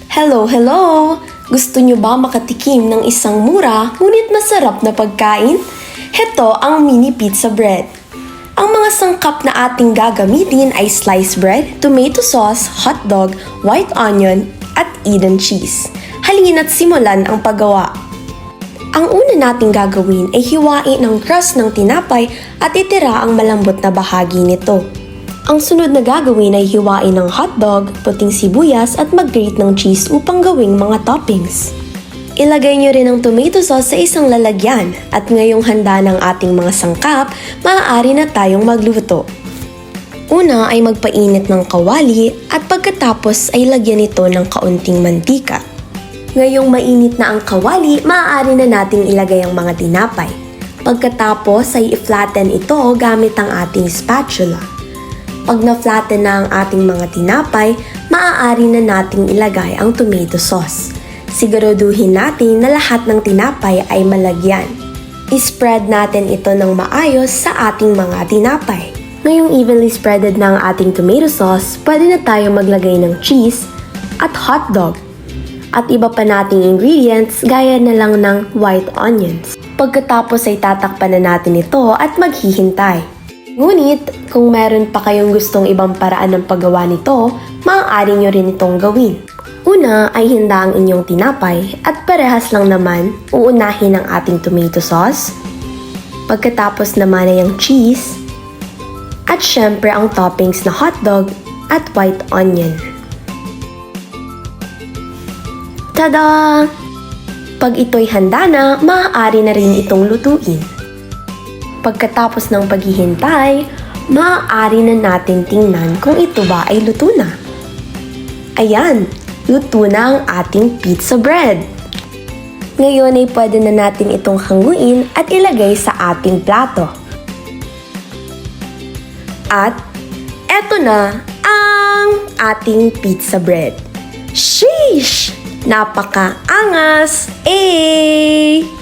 Hello, hello! Gusto nyo ba makatikim ng isang mura ngunit masarap na pagkain? Heto ang mini pizza bread. Ang mga sangkap na ating gagamitin ay sliced bread, tomato sauce, hotdog, white onion, at Eden cheese. Halina't simulan ang paggawa. Ang una nating gagawin ay hiwain ang crust ng tinapay at itira ang malambot na bahagi nito. Ang sunod na gagawin ay hiwain ng hotdog, puting sibuyas at mag-grate ng cheese upang gawing mga toppings. Ilagay nyo rin ang tomato sauce sa isang lalagyan at ngayong handa ng ating mga sangkap, maaari na tayong magluto. Una ay magpainit ng kawali at pagkatapos ay lagyan ito ng kaunting mantika. Ngayong mainit na ang kawali, maaari na nating ilagay ang mga tinapay. Pagkatapos ay i-flatten ito gamit ang ating spatula. Pag na-flatten na ang ating mga tinapay, maaari na nating ilagay ang tomato sauce. Siguraduhin natin na lahat ng tinapay ay malagyan. I-spread natin ito ng maayos sa ating mga tinapay. Ngayong evenly spreaded na ang ating tomato sauce, pwede na tayo maglagay ng cheese at hotdog. At iba pa nating ingredients gaya na lang ng white onions. Pagkatapos ay tatakpan na natin ito at maghihintay. Ngunit, kung meron pa kayong gustong ibang paraan ng paggawa nito, maaari nyo rin itong gawin. Una ay hinda ang inyong tinapay at parehas lang naman uunahin ang ating tomato sauce. Pagkatapos naman ay ang cheese at syempre ang toppings na hotdog at white onion. Tada! Pag ito'y handa na, maaari na rin itong lutuin. Pagkatapos ng paghihintay, maaari na natin tingnan kung ito ba ay luto na. Ayan, luto na ang ating pizza bread. Ngayon ay pwede na natin itong hanguin at ilagay sa ating plato. At eto na ang ating pizza bread. Sheesh! Napaka-angas! Eh!